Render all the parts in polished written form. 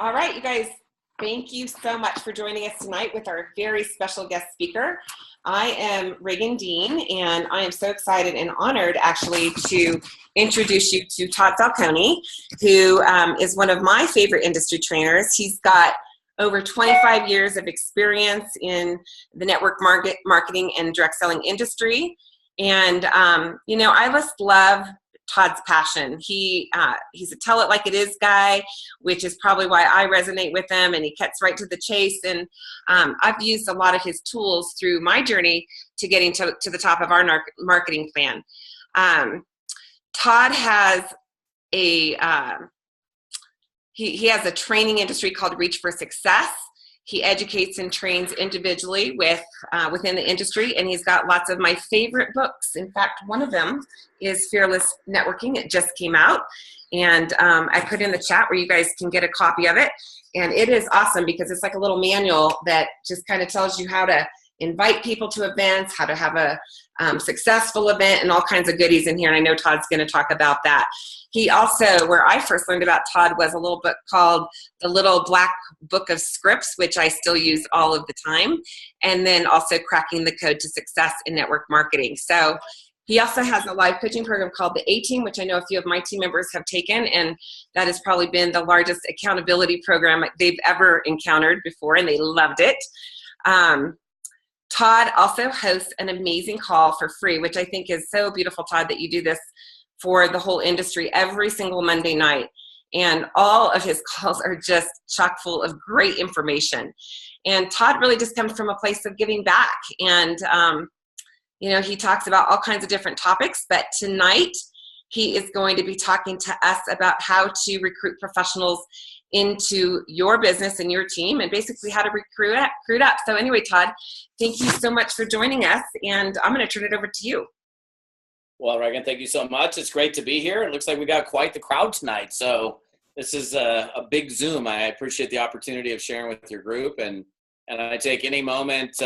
All right, you guys, thank you so much for joining us tonight with our very special guest speaker. I am Reagan Dean, and I am so excited and honored actually to introduce you to Todd Falcone, who is one of my favorite industry trainers. He's got over 25 years of experience in the network marketing and direct selling industry. And, I just love Todd's passion. He's a tell it like it is guy, which is probably why I resonate with him, and he cuts right to the chase. And I've used a lot of his tools through my journey to getting to the top of our marketing plan. Todd has he has a training industry called Reach for Success. He educates and trains individually within the industry, and he's got lots of my favorite books. In fact, one of them is Fearless Networking. It just came out, and I put in the chat where you guys can get a copy of it. And it is awesome because it's like a little manual that just kind of tells you how to invite people to events, how to have a successful event, and all kinds of goodies in here. And I know Todd's going to talk about that. He also, where I first learned about Todd was a little book called The Little Black Book of Scripts, which I still use all of the time. And then also Cracking the Code to Success in Network Marketing. So he also has a live coaching program called the A-Team, which I know a few of my team members have taken. And that has probably been the largest accountability program they've ever encountered before, and they loved it. Todd also hosts an amazing call for free, which I think is so beautiful, Todd, that you do this for the whole industry every single Monday night. And all of his calls are just chock full of great information. And Todd really just comes from a place of giving back. And, he talks about all kinds of different topics, but tonight he is going to be talking to us about how to recruit professionals into your business and your team, and basically how to recruit up. So anyway, Todd, thank you so much for joining us, and I'm going to turn it over to you. Well, Reagan, thank you so much. It's great to be here. It looks like we got quite the crowd tonight. So this is a big Zoom. I appreciate the opportunity of sharing with your group, and I take any moment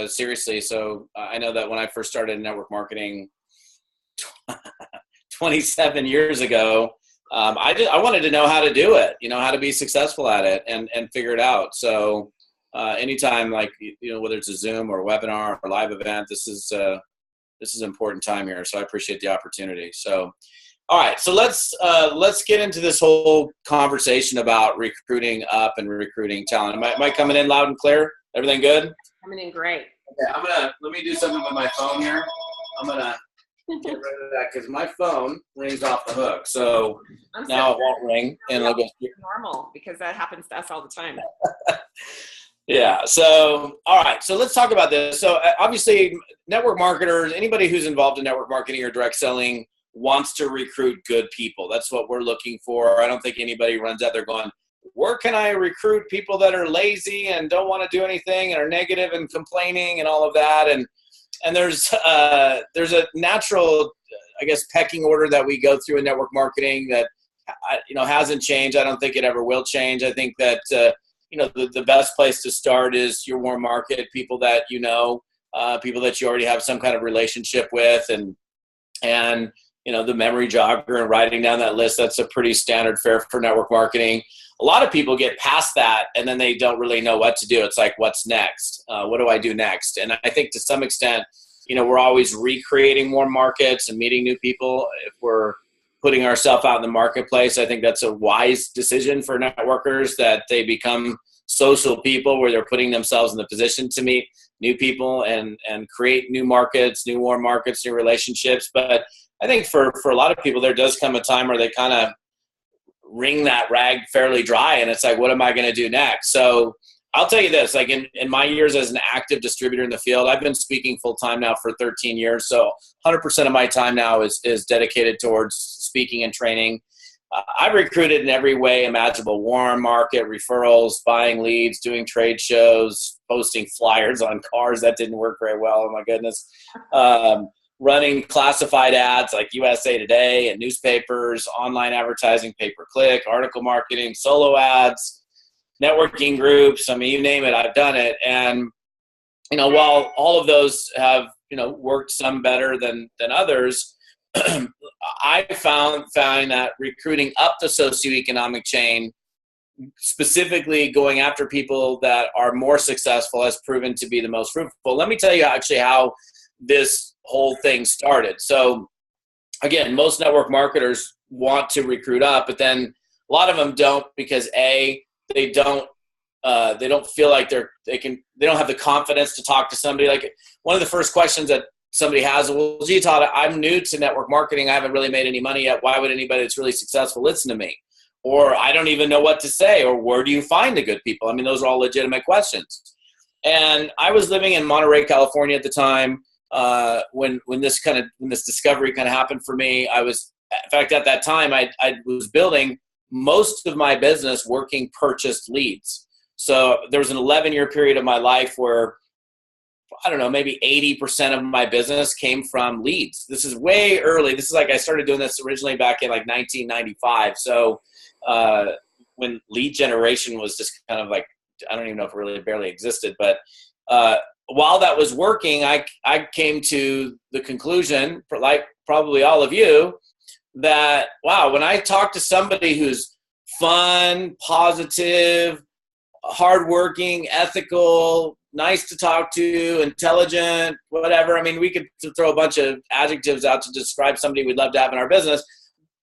seriously. So I know that when I first started in network marketing 27 years ago, I wanted to know how to do it, how to be successful at it and figure it out. So anytime, like, whether it's a Zoom or a webinar or a live event, this is an important time here. So I appreciate the opportunity. So, all right. So let's get into this whole conversation about recruiting up and recruiting talent. Am I coming in loud and clear? Everything good? Coming in great. Okay, let me do something with my phone here. I'm going to get rid of that because my phone rings off the hook. So now it won't ring. And it'll go normal, because that happens to us all the time. Yeah. So, all right. So let's talk about this. So obviously, network marketers, anybody who's involved in network marketing or direct selling wants to recruit good people. That's what we're looking for. I don't think anybody runs out there going, where can I recruit people that are lazy and don't want to do anything and are negative and complaining and all of that. And there's a natural, I guess, pecking order that we go through in network marketing that, hasn't changed. I don't think it ever will change. I think that, the best place to start is your warm market, people that people that you already have some kind of relationship with, and the memory jogger and writing down that list. That's a pretty standard fare for network marketing. A lot of people get past that and then they don't really know what to do. It's like, what's next? What do I do next? And I think to some extent, we're always recreating warm markets and meeting new people. If we're putting ourselves out in the marketplace, I think that's a wise decision for networkers, that they become social people where they're putting themselves in the position to meet new people and create new markets, new warm markets, new relationships. But I think for a lot of people, there does come a time where they kind of wring that rag fairly dry, and it's like, what am I going to do next? So I'll tell you this, like in my years as an active distributor in the field, I've been speaking full time now for 13 years. So 100% of my time now is dedicated towards speaking and training. I've recruited in every way imaginable: warm market, referrals, buying leads, doing trade shows, posting flyers on cars. That didn't work very well. Oh my goodness. Running classified ads like USA Today and newspapers, online advertising, pay-per-click, article marketing, solo ads, networking groups. I mean, you name it, I've done it. And, while all of those have, worked some better than others, I found that recruiting up the socioeconomic chain specifically going after people that are more successful has proven to be the most fruitful. Let me tell you actually how this whole thing started. So again, most network marketers want to recruit up, but then a lot of them don't because they don't feel like they don't have the confidence to talk to somebody. Like one of the first questions that somebody has, well, gee, Todd, I'm new to network marketing. I haven't really made any money yet. Why would anybody that's really successful listen to me? Or I don't even know what to say, or where do you find the good people? I mean, those are all legitimate questions. And I was living in Monterey, California at the time when this discovery kind of happened for me. In fact, at that time, I was building most of my business working purchased leads. So there was an 11-year period of my life where, I don't know, maybe 80% of my business came from leads. This is way early. This is like I started doing this originally back in like 1995. So when lead generation was just kind of like, I don't even know if it really barely existed. But while that was working, I came to the conclusion, like probably all of you, that, wow, when I talk to somebody who's fun, positive, hardworking, ethical, nice to talk to, intelligent, whatever. I mean, we could throw a bunch of adjectives out to describe somebody we'd love to have in our business.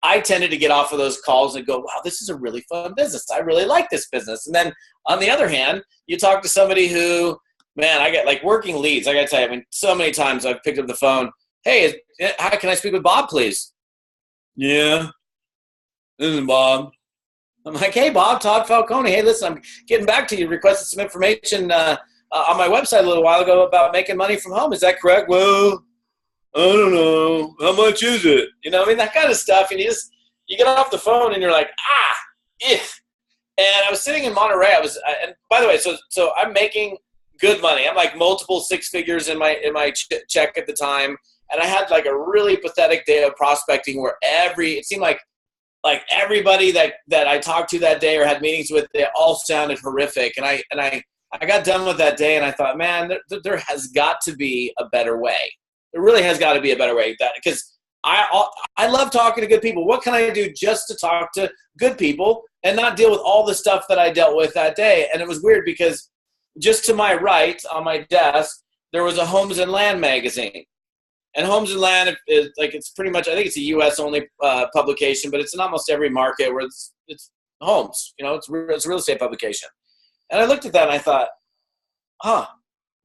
I tended to get off of those calls and go, wow, this is a really fun business. I really like this business. And then on the other hand, you talk to somebody who, man, I get like working leads. I got to tell you, I mean, so many times I've picked up the phone. Hey, how can I speak with Bob, please? Yeah, this is Bob. I'm like, hey, Bob, Todd Falcone. Hey, listen, I'm getting back to you. Requested some information on my website a little while ago about making money from home. Is that correct? Well, I don't know. How much is it? You know, I mean, that kind of stuff. And you get off the phone and you're like, if. And I was sitting in Monterey. And by the way, so I'm making good money. I'm like multiple six figures in my check at the time. And I had like a really pathetic day of prospecting where it seemed like everybody that I talked to that day or had meetings with, they all sounded horrific. And I got done with that day and I thought, man, there has got to be a better way. There really has got to be a better way, because I love talking to good people. What can I do just to talk to good people and not deal with all the stuff that I dealt with that day? And it was weird because just to my right on my desk, there was a Homes and Land magazine. And Homes and Land is like, it's pretty much, I think it's a U.S. only publication, but it's in almost every market where it's homes. You know, it's a real estate publication. And I looked at that and I thought,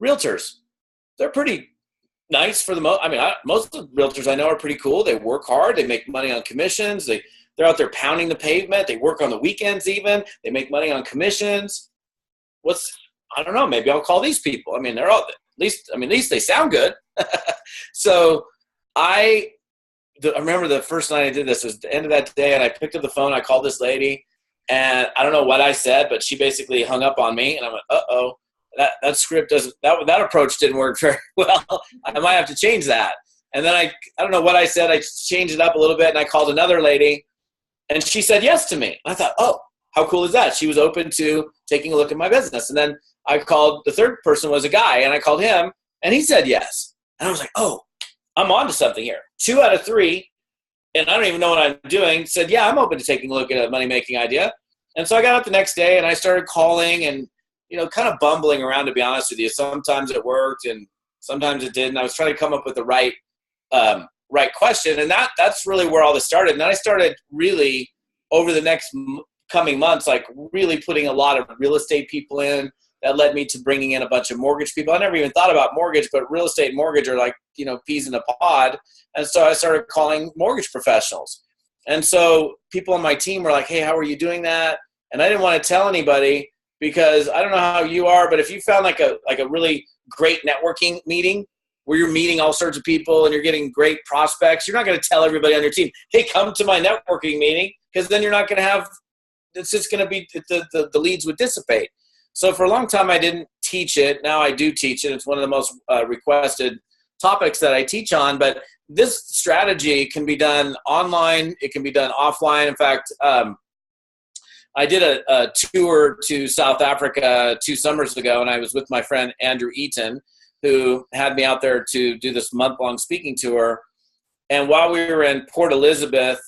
realtors, they're pretty nice for the most. I mean, most of the realtors I know are pretty cool. They work hard. They make money on commissions. They're out there pounding the pavement. They work on the weekends even. They make money on commissions. I don't know, maybe I'll call these people. I mean, they're all, at least they sound good. So I remember the first night I did this was the end of that day, and I picked up the phone. I called this lady, and I don't know what I said, but she basically hung up on me, and I went, uh-oh, that script that approach didn't work very well. I might have to change that. And then I don't know what I said. I changed it up a little bit, and I called another lady, and she said yes to me. And I thought, oh, how cool is that? She was open to taking a look at my business. And then I called, the third person was a guy, and I called him, and he said yes. And I was like, oh, I'm on to something here. 2 out of 3, and I don't even know what I'm doing, said, yeah, I'm open to taking a look at a money-making idea. And so I got up the next day, and I started calling and, kind of bumbling around, to be honest with you. Sometimes it worked, and sometimes it didn't. I was trying to come up with the right question, and that's really where all this started. And then I started really, over the next coming months, like really putting a lot of real estate people in. That led me to bringing in a bunch of mortgage people. I never even thought about mortgage, but real estate and mortgage are like, peas in a pod. And so I started calling mortgage professionals. And so people on my team were like, hey, how are you doing that? And I didn't want to tell anybody because I don't know how you are, but if you found like a really great networking meeting where you're meeting all sorts of people and you're getting great prospects, you're not going to tell everybody on your team, hey, come to my networking meeting, because then you're not going to have, it's just going to be, the leads would dissipate. So for a long time, I didn't teach it. Now I do teach it. It's one of the most requested topics that I teach on. But this strategy can be done online. It can be done offline. In fact, I did a tour to South Africa 2 summers ago, and I was with my friend Andrew Eaton, who had me out there to do this month-long speaking tour. And while we were in Port Elizabeth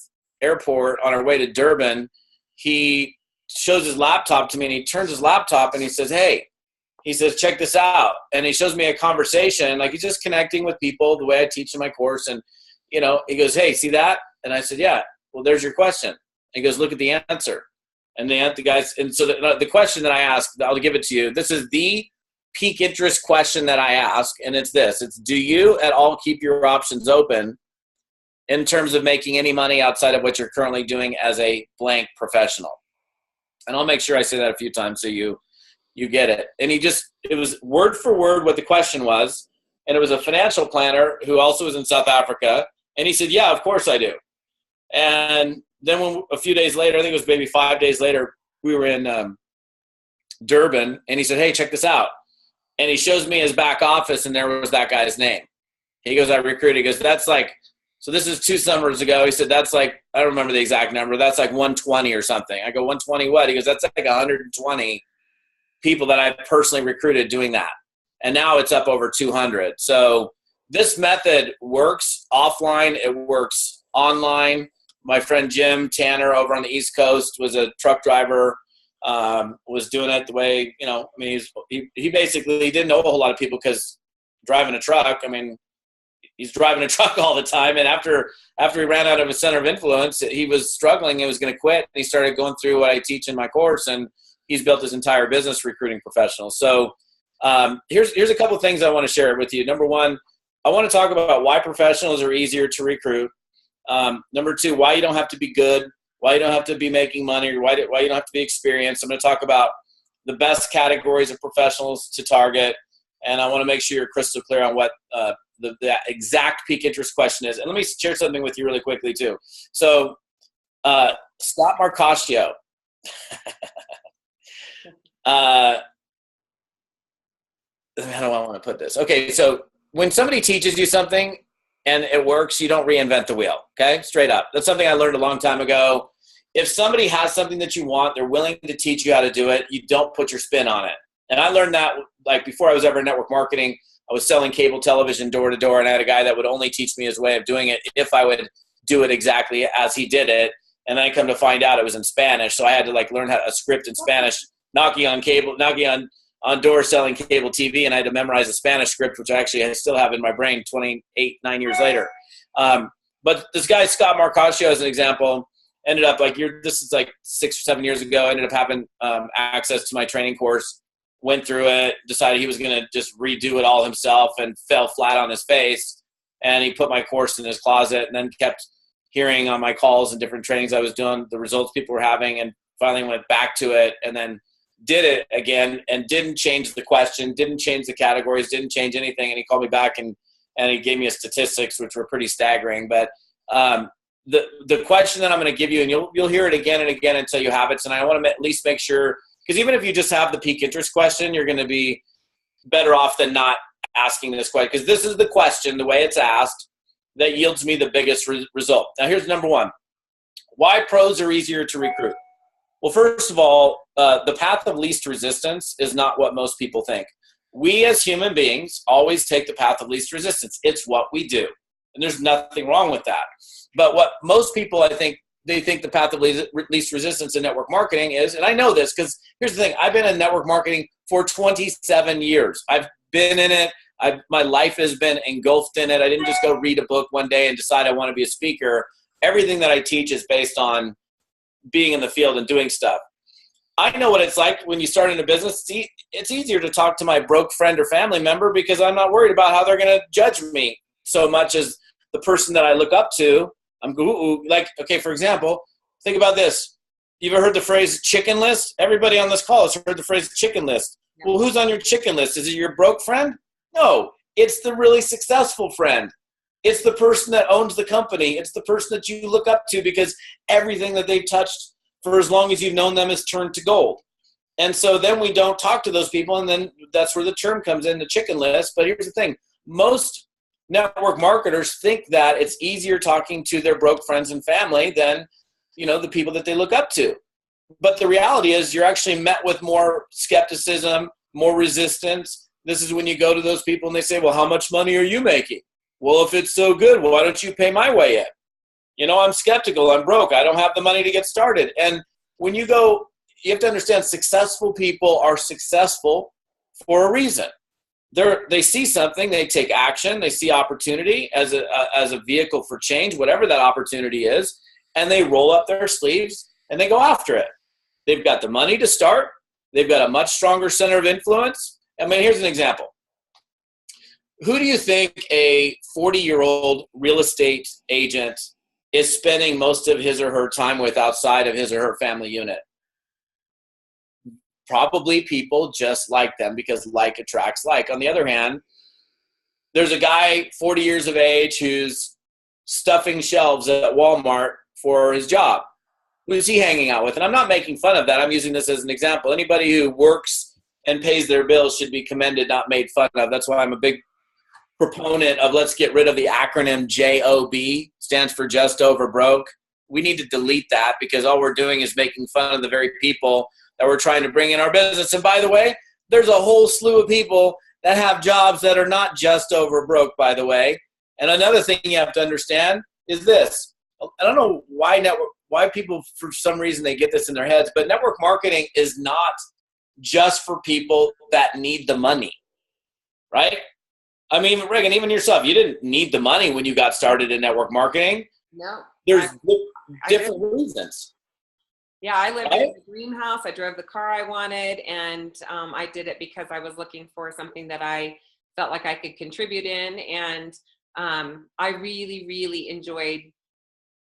Airport on our way to Durban, he shows his laptop to me, and he turns his laptop and he says, hey, he says, check this out. And he shows me a conversation, like he's just connecting with people the way I teach in my course. And, you know, he goes, hey, see that? And I said, yeah, well, there's your question. And he goes, look at the answer. And the guys, and so the question that I asked, I'll give it to you. This is the peak interest question that I ask. And it's this, it's, do you at all keep your options open in terms of making any money outside of what you're currently doing as a blank professional? And I'll make sure I say that a few times so you get it. And it was word for word what the question was. And it was a financial planner who also was in South Africa. And he said, yeah, of course I do. And then a few days later, I think it was maybe 5 days later, we were in Durban, and he said, hey, check this out. And he shows me his back office, and there was that guy's name. He goes, I recruited. He goes, that's like, so this is 2 summers ago. He said, that's like, I don't remember the exact number. That's like 120 or something. I go, 120 what? He goes, that's like 120 people that I personally recruited doing that. And now it's up over 200. So this method works offline. It works online. My friend Jim Tanner over on the East Coast was a truck driver, was doing it the way, you know, I mean, he basically didn't know a whole lot of people because driving a truck, I mean, he's driving a truck all the time. And after he ran out of his center of influence, he was struggling. He was going to quit. And he started going through what I teach in my course, and he's built his entire business recruiting professionals. So here's a couple of things I want to share with you. Number one, I want to talk about why professionals are easier to recruit. Number two, why you don't have to be good, why you don't have to be making money, or why you don't have to be experienced. I'm going to talk about the best categories of professionals to target, and I want to make sure you're crystal clear on what the exact peak interest question is. And let me share something with you really quickly too. So Scott Marcaccio. How do I want to put this? Okay, so when somebody teaches you something and it works, you don't reinvent the wheel, okay? Straight up. That's something I learned a long time ago. If somebody has something that you want, they're willing to teach you how to do it, you don't put your spin on it. And I learned that, like, before I was ever in network marketing, I was selling cable television door to door, and I had a guy that would only teach me his way of doing it if I would do it exactly as he did it. And then I come to find out it was in Spanish, so I had to, like, learn how a script in Spanish, knocking on doors selling cable TV, and I had to memorize a Spanish script, which I still have in my brain 9 years later. But this guy, Scott Marcaccio, as an example, ended up this is like 6 or 7 years ago, ended up having access to my training course, went through it, decided he was going to just redo it all himself, and fell flat on his face. And he put my course in his closet, and then kept hearing on my calls and different trainings I was doing the results people were having, and finally went back to it, and then did it again, and didn't change the question, didn't change the categories, didn't change anything. And he called me back and he gave me statistics, which were pretty staggering. But the question that I'm going to give you, and you'll hear it again and again until you have it. And I want to at least make sure, because even if you just have the peak interest question, you're going to be better off than not asking this question, because this is the question, the way it's asked, that yields me the biggest result. Now, here's number one. Why pros are easier to recruit? Well, first of all, the path of least resistance is not what most people think. We as human beings always take the path of least resistance. It's what we do. And there's nothing wrong with that. But what most people, I think, they think the path of least resistance in network marketing is, and I know this because here's the thing, I've been in network marketing for 27 years. I've been in it. My life has been engulfed in it. I didn't just go read a book one day and decide I want to be a speaker. Everything that I teach is based on being in the field and doing stuff. I know what it's like when you start in a business. It's easier to talk to my broke friend or family member because I'm not worried about how they're going to judge me so much as the person that I look up to. I'm like, okay, for example, think about this. You've ever heard the phrase chicken list? Everybody on this call has heard the phrase chicken list. Well, who's on your chicken list? Is it your broke friend? No, it's the really successful friend. It's the person that owns the company. It's the person that you look up to because everything that they've touched for as long as you've known them has turned to gold. And so then we don't talk to those people, and then that's where the term comes in, the chicken list. But here's the thing. Most network marketers think that it's easier talking to their broke friends and family than, the people that they look up to. But the reality is you're actually met with more skepticism, more resistance. This is when you go to those people and they say, well, how much money are you making? Well, if it's so good, why don't you pay my way in? I'm skeptical. I'm broke. I don't have the money to get started. And when you go, you have to understand successful people are successful for a reason. They see something, they take action, they see opportunity as a vehicle for change, whatever that opportunity is, and they roll up their sleeves and they go after it. They've got the money to start. They've got a much stronger center of influence. I mean, here's an example. Who do you think a 40-year-old real estate agent is spending most of his or her time with outside of his or her family unit? Probably people just like them, because like attracts like. On the other hand, there's a guy 40 years of age who's stuffing shelves at Walmart for his job. Who's he hanging out with? And I'm not making fun of that. I'm using this as an example. Anybody who works and pays their bills should be commended, not made fun of. That's why I'm a big proponent of let's get rid of the acronym JOB, stands for just over broke. We need to delete that, because all we're doing is making fun of the very people that we're trying to bring in our business. And by the way, there's a whole slew of people that have jobs that are not just over broke, by the way. And another thing you have to understand is this. I don't know why people, for some reason, they get this in their heads, but network marketing is not just for people that need the money, right? I mean, Reagan, even yourself, you didn't need the money when you got started in network marketing. No. There's different reasons. Yeah, I lived in a dream house. I drove the car I wanted, and I did it because I was looking for something that I felt like I could contribute in. And I really, really enjoyed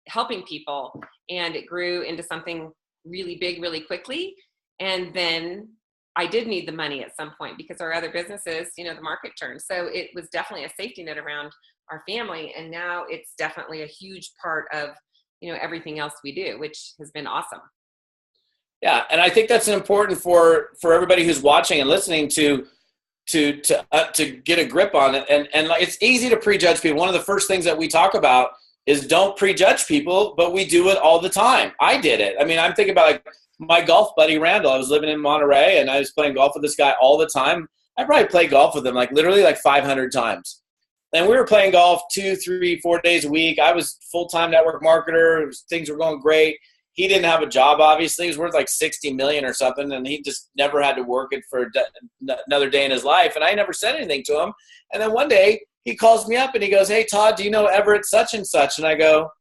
helping people, and it grew into something really big really quickly. And then I did need the money at some point, because our other businesses, the market turned. So it was definitely a safety net around our family. And now it's definitely a huge part of, everything else we do, which has been awesome. Yeah, and I think that's important for everybody who's watching and listening to get a grip on it. And it's easy to prejudge people. One of the first things that we talk about is don't prejudge people, but we do it all the time. I did it. I mean, I'm thinking about like my golf buddy Randall. I was living in Monterey, and I was playing golf with this guy all the time. I probably played golf with him literally 500 times. And we were playing golf 2, 3, 4 days a week. I was full-time network marketer. Things were going great. He didn't have a job, obviously. He was worth $60 million or something, and he just never had to work it for another day in his life. And I never said anything to him. And then one day he calls me up and he goes, "Hey, Todd, do you know Everett such and such?" And I go,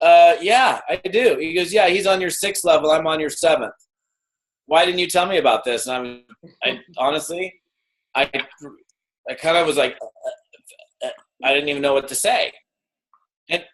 "Yeah, I do." He goes, "Yeah, he's on your 6th level. I'm on your 7th. Why didn't you tell me about this?" And I honestly, I kind of was like, I didn't even know what to say. And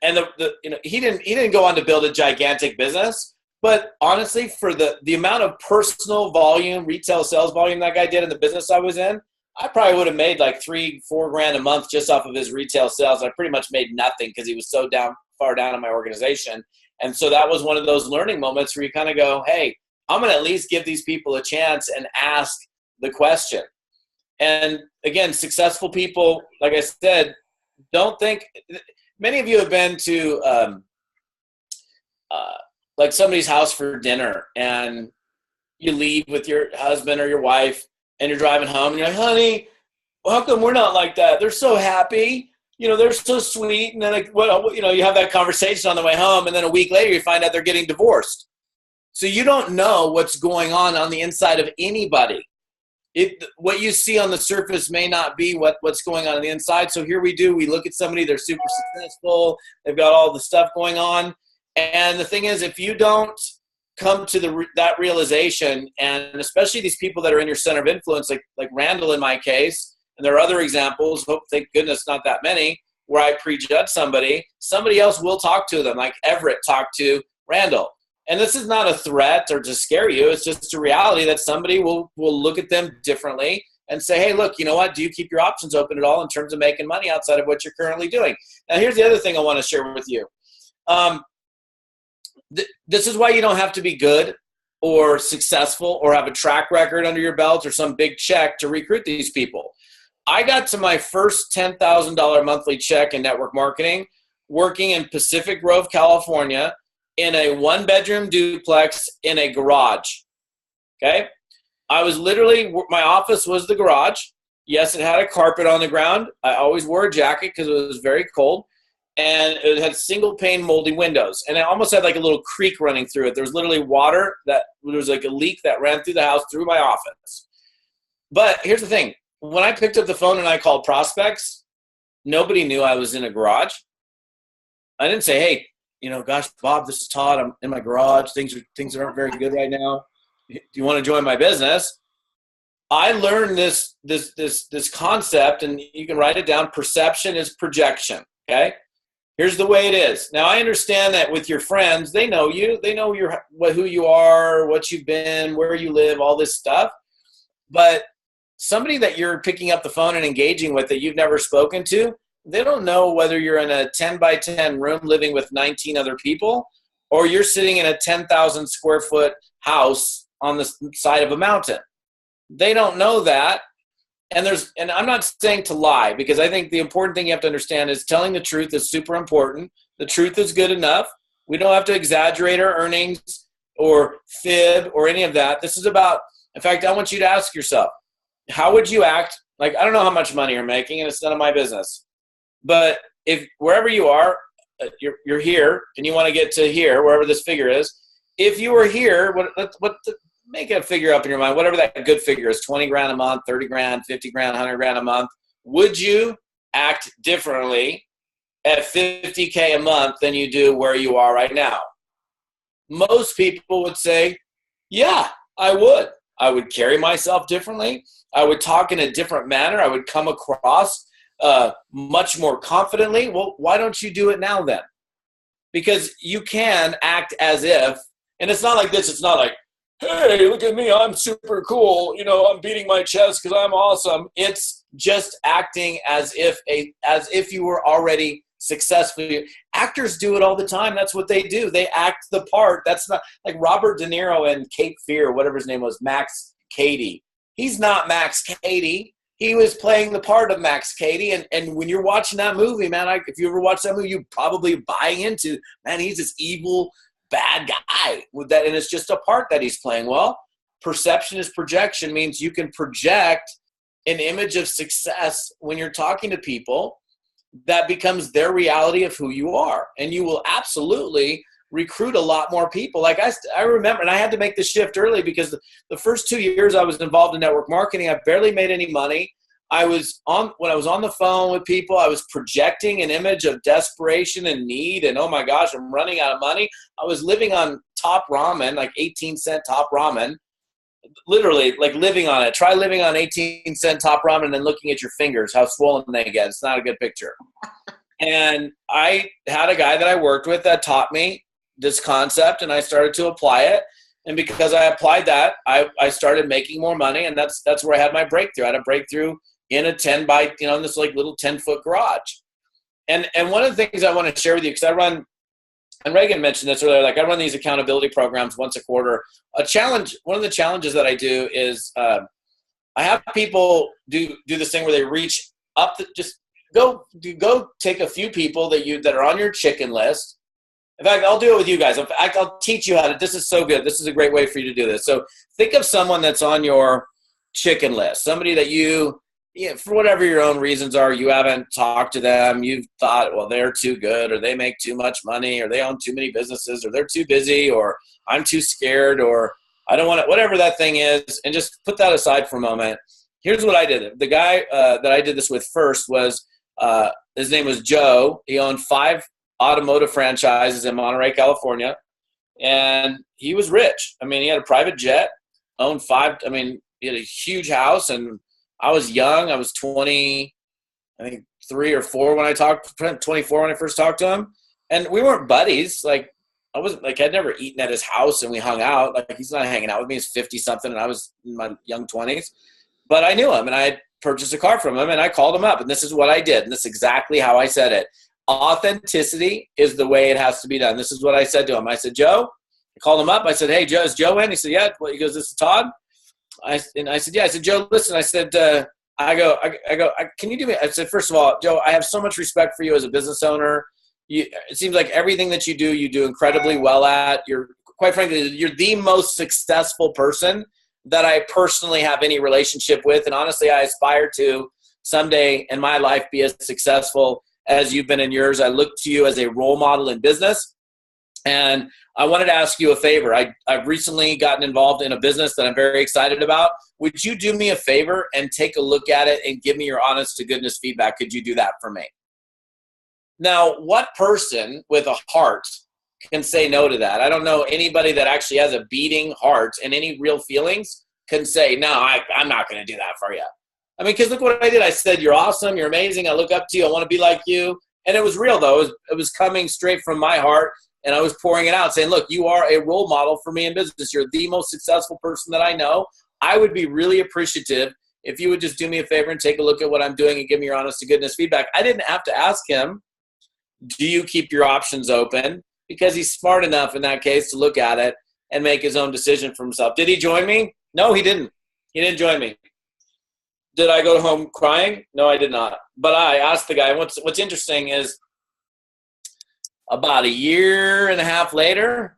he didn't go on to build a gigantic business, but honestly, for the amount of personal volume, retail sales volume that guy did in the business I was in, I probably would have made $3-4 grand a month just off of his retail sales. I pretty much made nothing because he was so far down in my organization. And so that was one of those learning moments where you kind of go, hey, I'm going to at least give these people a chance and ask the question. And again, successful people, like I said, don't think – many of you have been to somebody's house for dinner, and you leave with your husband or your wife, and you're driving home, and you're like, "Honey, how come we're not like that? They're so happy. They're so sweet." And then you have that conversation on the way home, and then a week later you find out they're getting divorced. So you don't know what's going on the inside of anybody. What you see on the surface may not be what's going on the inside. So here we look at somebody, they're super successful, they've got all the stuff going on. And the thing is, if you don't come to that realization, and especially these people that are in your center of influence, like Randall in my case, and there are other examples, thank goodness not that many, where I prejudge somebody else will talk to them, like Everett talked to Randall. And this is not a threat or to scare you. It's just a reality that somebody will look at them differently and say, hey, look, you know what? Do you keep your options open at all in terms of making money outside of what you're currently doing? Now, here's the other thing I want to share with you. This is why you don't have to be good or successful or have a track record under your belt or some big check to recruit these people. I got to my first $10,000 monthly check in network marketing working in Pacific Grove, California, in a 1-bedroom duplex in a garage. Okay? I was literally, my office was the garage. Yes, it had a carpet on the ground. I always wore a jacket because it was very cold. and it had single pane moldy windows, and it almost had like a little creek running through it. There was literally water, that there was like a leak that ran through the house, through my office. But here's the thing. When I picked up the phone and I called prospects, nobody knew I was in a garage. I didn't say, hey, gosh, Bob, this is Todd. I'm in my garage. Things aren't very good right now. Do you want to join my business? I learned this concept, and you can write it down. Perception is projection. Okay. Here's the way it is. Now, I understand that with your friends, they know you. They know who you are, what you've been, where you live, all this stuff. But somebody that you're picking up the phone and engaging with that you've never spoken to, they don't know whether you're in a 10 by 10 room living with 19 other people, or you're sitting in a 10,000 square foot house on the side of a mountain. They don't know that. And I'm not saying to lie, because I think the important thing you have to understand is telling the truth is super important. The truth is good enough. We don't have to exaggerate our earnings or fib or any of that. This is about, in fact, I want you to ask yourself, how would you act? Like, I don't know how much money you're making, and it's none of my business. But if wherever you are, you're here, and you want to get to here, wherever this figure is, if you were here, make a figure up in your mind, whatever that good figure is, 20 grand a month, 30 grand, 50 grand, 100 grand a month. Would you act differently at 50K a month than you do where you are right now? Most people would say, yeah, I would. I would carry myself differently. I would talk in a different manner. I would come across much more confidently. Well, why don't you do it now then? Because you can act as if, and it's not like this. It's not like, hey, look at me, I'm super cool. I'm beating my chest because I'm awesome. It's just acting as if you were already successful. Actors do it all the time. That's what they do. They act the part. That's not like Robert De Niro in Cape Fear, whatever his name was, Max Cady. He's not Max Cady. He was playing the part of Max Cady. And when you're watching that movie, man, if you ever watch that movie, you probably buying into, man, he's this evil, bad guy with that, and it's just a part that he's playing. Well, perception is projection, means you can project an image of success when you're talking to people that becomes their reality of who you are, and you will absolutely recruit a lot more people. Like I remember, and I had to make the shift early, because the first 2 years I was involved in network marketing, I barely made any money. When I was on the phone with people, I was projecting an image of desperation and need, and oh my gosh, I'm running out of money. I was living on top ramen, like 18-cent top ramen, literally like living on it. Try living on 18-cent top ramen and then looking at your fingers, how swollen they get. It's not a good picture. And I had a guy that I worked with that taught me this concept, and I started to apply it. And because I applied that, I started making more money, and that's where I had my breakthrough. I had a breakthrough in a 10 by, in this like little 10-foot garage. And one of the things I want to share with you, because I run, and Reagan mentioned this earlier, like I run these accountability programs once a quarter. One of the challenges that I do is I have people do this thing where they reach up, just go take a few people that are on your chicken list. In fact, I'll do it with you guys. In fact, I'll teach you how to. This is so good. This is a great way for you to do this. So think of someone that's on your chicken list, somebody that for whatever your own reasons are, you haven't talked to them. You've thought, well, they're too good, or they make too much money, or they own too many businesses, or they're too busy, or I'm too scared, or I don't want it, whatever that thing is, and just put that aside for a moment. Here's what I did. The guy that I did this with first was, his name was Joe. He owned 5 automotive franchises in Monterey, California, and he was rich. I mean, he had a private jet, owned 5. I mean, he had a huge house, and I was young. I was 20, I think 3 or 4 when I talked, 24 when I first talked to him. And we weren't buddies. Like, I wasn't like, I'd never eaten at his house and we hung out. Like, he's not hanging out with me. He's 50 something and I was in my young 20s. But I knew him, and I had purchased a car from him, and I called him up, and this is what I did. And this is exactly how I said it. Authenticity is the way it has to be done. This is what I said to him. I said, Joe, I called him up. I said, hey, Joe, is Joe in? He said, yeah. He goes, this is Todd. I said, yeah. I said, Joe, listen. I said, can you do me? I said, first of all, Joe, I have so much respect for you as a business owner. It seems like everything that you do incredibly well at. Quite frankly, you're the most successful person that I personally have any relationship with. And honestly, I aspire to someday in my life be as successful as you've been in yours. I look to you as a role model in business. And I wanted to ask you a favor. I've recently gotten involved in a business that I'm very excited about. Would you do me a favor and take a look at it and give me your honest to goodness feedback? Could you do that for me? Now, what person with a heart can say no to that? I don't know anybody that actually has a beating heart and any real feelings can say, no, I'm not going to do that for you. I mean, because look what I did. I said, you're awesome. You're amazing. I look up to you. I want to be like you. And it was real, though. It was coming straight from my heart. And I was pouring it out saying, look, you are a role model for me in business. You're the most successful person that I know. I would be really appreciative if you would just do me a favor and take a look at what I'm doing and give me your honest to goodness feedback. I didn't have to ask him, do you keep your options open? Because he's smart enough in that case to look at it and make his own decision for himself. Did he join me? No, he didn't. He didn't join me. Did I go home crying? No, I did not. But I asked the guy, what's interesting is, about a year and a half later,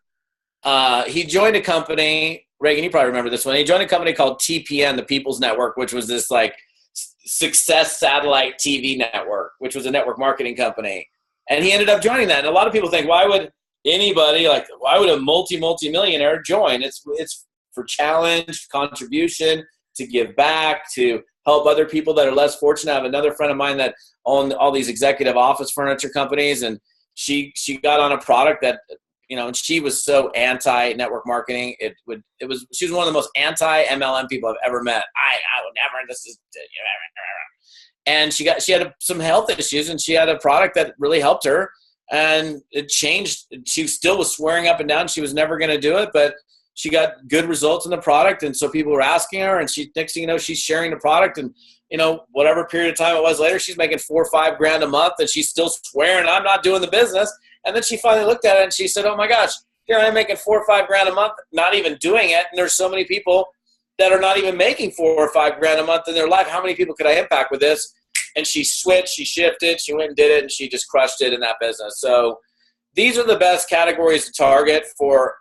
he joined a company. Reagan, you probably remember this one. He joined a company called TPN, the People's Network, which was this like success satellite TV network, which was a network marketing company. And he ended up joining that. And a lot of people think, why would a multi-millionaire join? It's for challenge, contribution, to give back, to help other people that are less fortunate. I have another friend of mine that owned all these executive office furniture companies, and she got on a product that, and she was so anti-network marketing. She was one of the most anti-MLM people I've ever met. I would never, and she had some health issues, and she had a product that really helped her, and it changed. She still was swearing up and down she was never going to do it, but she got good results in the product. And so people were asking her, and next thing you know, she's sharing the product, and whatever period of time it was later, she's making $4 or $5 grand a month, and she's still swearing, I'm not doing the business. And then she finally looked at it and she said, oh my gosh, here I am making $4 or $5 grand a month, not even doing it. And there's so many people that are not even making $4 or $5 grand a month in their life. How many people could I impact with this? And she switched, she shifted, she went and did it, and she just crushed it in that business. So these are the best categories to target for,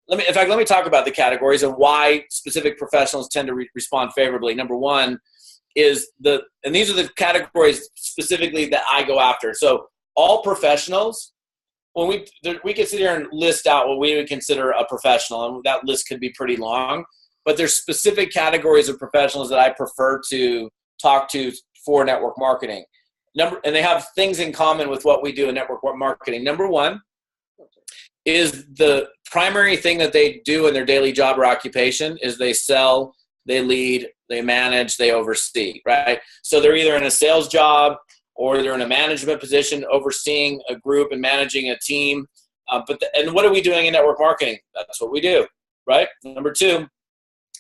let me talk about the categories and why specific professionals tend to respond favorably. Number one is and these are the categories specifically that I go after. So all professionals, when we can sit here and list out what we would consider a professional, and that list could be pretty long, but there's specific categories of professionals that I prefer to talk to for network marketing. And they have things in common with what we do in network marketing. Number one is the primary thing that they do in their daily job or occupation is they sell, they lead, they manage, they oversee, right? So they're either in a sales job or they're in a management position overseeing a group and managing a team. And what are we doing in network marketing? That's what we do, right? Number two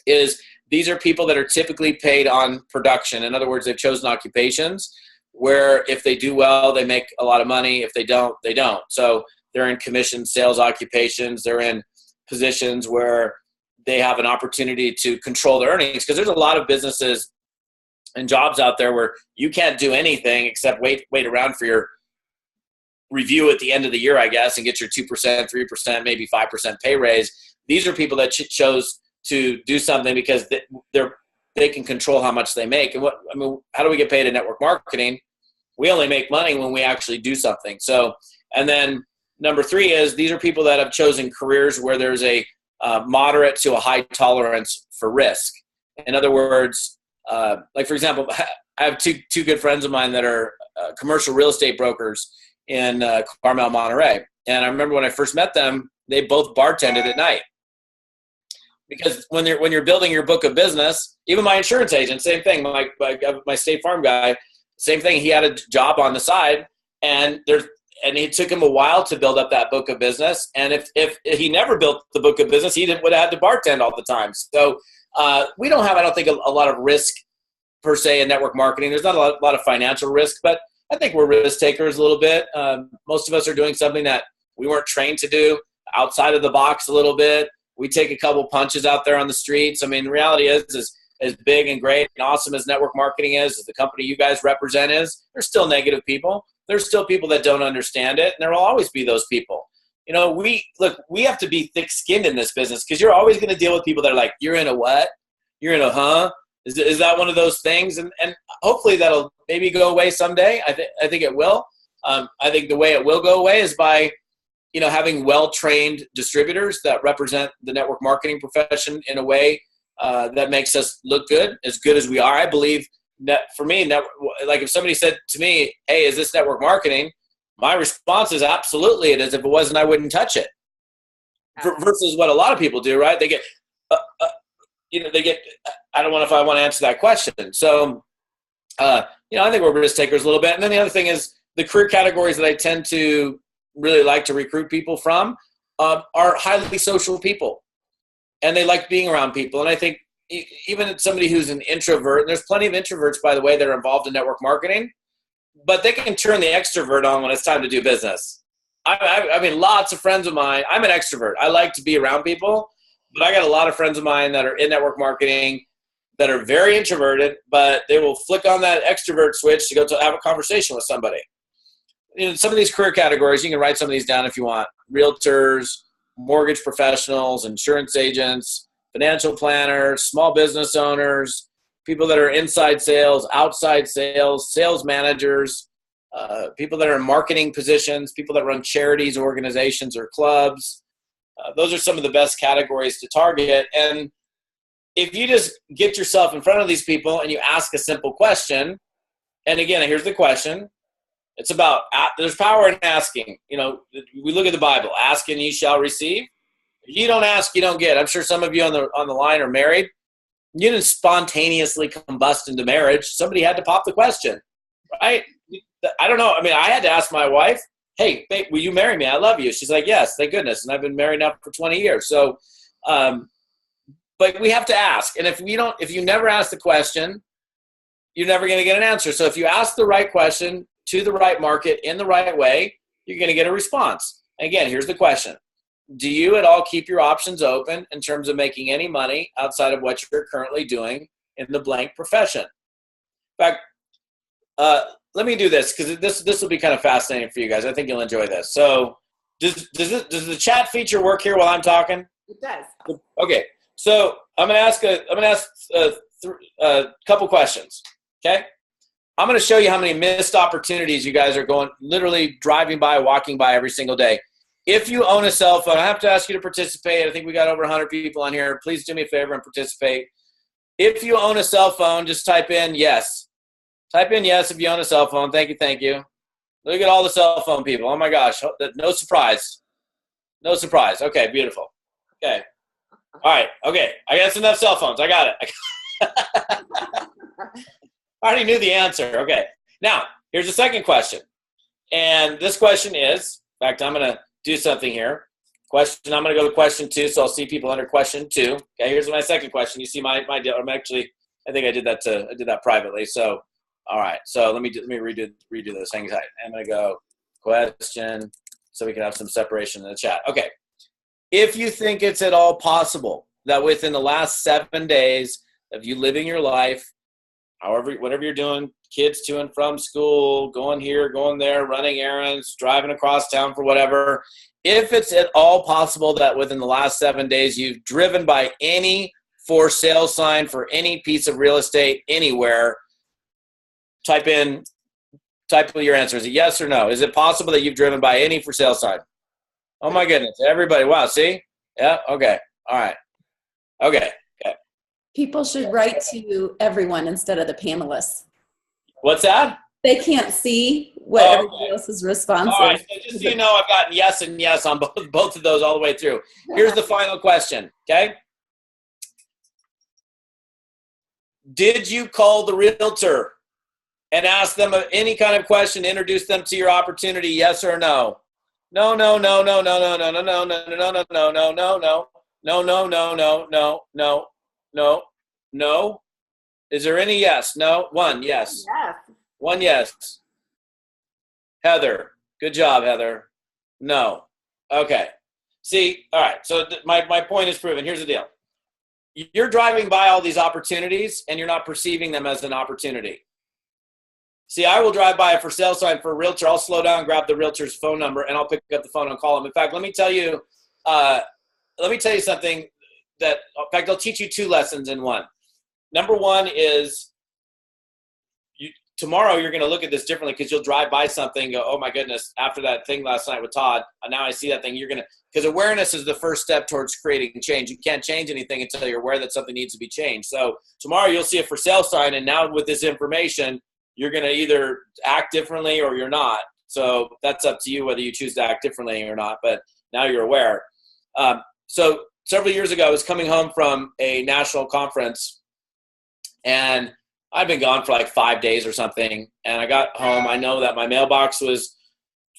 is these are people that are typically paid on production. In other words, they've chosen occupations where if they do well, they make a lot of money. If they don't, they don't. So they're in commission sales occupations. They're in positions where they have an opportunity to control their earnings, because there's a lot of businesses and jobs out there where you can't do anything except wait around for your review at the end of the year, I guess, and get your 2%, 3%, maybe 5% pay raise. These are people that chose to do something because they can control how much they make. And how do we get paid in network marketing? We only make money when we actually do something. So, and then number three is these are people that have chosen careers where there's a moderate to a high tolerance for risk. In other words, like for example, I have two good friends of mine that are commercial real estate brokers in Carmel, Monterey. And I remember when I first met them, they both bartended at night. Because when you're building your book of business, even my insurance agent, same thing. My State Farm guy, same thing. He had a job on the side, and it took him a while to build up that book of business. And if he never built the book of business, he would have had to bartend all the time. So we don't have, I don't think, a lot of risk per se in network marketing. There's not a lot of financial risk, but I think we're risk takers a little bit. Most of us are doing something that we weren't trained to do, outside of the box a little bit. We take a couple punches out there on the streets. I mean, the reality is as big and great and awesome as network marketing is, as the company you guys represent is, there's still negative people. There's still people that don't understand it, and there will always be those people. We have to be thick-skinned in this business, because you're always going to deal with people that are like, you're in a what? You're in a huh? Is that one of those things? And hopefully that'll maybe go away someday. I think it will. I think the way it will go away is by, having well-trained distributors that represent the network marketing profession in a way that makes us look good as we are. I believe that for me, like if somebody said to me, hey, is this network marketing? My response is absolutely it is. If it wasn't, I wouldn't touch it. Versus what a lot of people do, right? They get, I don't know if I want to answer that question. So, I think we're risk takers a little bit. And then the other thing is the career categories that I tend to really like to recruit people from are highly social people. And they like being around people. And I think even somebody who's an introvert, and there's plenty of introverts, by the way, that are involved in network marketing, but they can turn the extrovert on when it's time to do business. I mean, lots of friends of mine, I'm an extrovert. I like to be around people, but I got a lot of friends of mine that are in network marketing that are very introverted, but they will flick on that extrovert switch to go to have a conversation with somebody. Some of these career categories, you can write some of these down if you want. Realtors, mortgage professionals, insurance agents, financial planners, small business owners, people that are inside sales, outside sales, sales managers, people that are in marketing positions, people that run charities, organizations, or clubs. Those are some of the best categories to target. And if you just get yourself in front of these people and you ask a simple question, and again, here's the question. It's about, there's power in asking. We look at the Bible, ask and ye shall receive. If you don't ask, you don't get. I'm sure some of you on the line are married. You didn't spontaneously combust into marriage. Somebody had to pop the question, right? I don't know. I mean, I had to ask my wife, hey, babe, will you marry me? I love you. She's like, yes, thank goodness. And I've been married now for 20 years. So, but we have to ask. And if you never ask the question, you're never going to get an answer. So if you ask the right question to the right market in the right way, you're going to get a response. And again, here's the question. Do you at all keep your options open in terms of making any money outside of what you're currently doing in the blank profession? In fact, let me do this because this will be kind of fascinating for you guys. I think you'll enjoy this. So does the chat feature work here while I'm talking? It does. Okay. So I'm going to ask a couple questions. Okay. I'm going to show you how many missed opportunities you guys are literally driving by, walking by every single day. If you own a cell phone, I have to ask you to participate. I think we got over 100 people on here. Please do me a favor and participate. If you own a cell phone, just type in yes. Type in yes if you own a cell phone. Thank you, thank you. Look at all the cell phone people. Oh, my gosh. No surprise. No surprise. Okay, beautiful. Okay. All right. Okay. I guess enough cell phones. I got it. I already knew the answer. Okay. Now, here's the second question. And this question is, in fact, I'm going to do something here. I'm going to go to question 2, so I'll see people under question 2. Okay, here's my second question. You see my deal. I think I did that privately. So, all right. So let me redo this. Hang tight. I'm going to go question so we can have some separation in the chat. Okay. If you think it's at all possible that within the last 7 days of you living your life, whatever you're doing, kids to and from school, going here, going there, running errands, driving across town for whatever, if it's at all possible that within the last 7 days you've driven by any for sale sign for any piece of real estate anywhere, type your answer. Is it yes or no? Is it possible that you've driven by any for sale sign? Oh my goodness. Everybody. Wow. See? Yeah. Okay. All right. Okay. People should write to everyone instead of the panelists. What's that? They can't see what everybody else's response is. All right, so just so you know, I've gotten yes and yes on both of those all the way through. Here's the final question, okay? Did you call the realtor and ask them any kind of question, introduce them to your opportunity, yes or no? No. No. Is there any yes? No. One yes. Yes. One yes. Heather. Good job, Heather. No. Okay. See, all right. So my point is proven. Here's the deal. You're driving by all these opportunities and you're not perceiving them as an opportunity. See, I will drive by a for sale sign for a realtor. I'll slow down, grab the realtor's phone number, and I'll pick up the phone and call him. In fact, let me tell you something that, in fact, I'll teach you 2 lessons in one. number one is tomorrow you're going to look at this differently because you'll drive by something and go, oh my goodness, after that thing last night with Todd, now I see that thing. Because awareness is the first step towards creating change. You can't change anything until you're aware that something needs to be changed. So tomorrow you'll see a for sale sign, and now with this information, you're going to either act differently or you're not. So that's up to you whether you choose to act differently or not, but now you're aware. So several years ago, I was coming home from a national conference, and I'd been gone for like 5 days or something, and I got home. I know that my mailbox was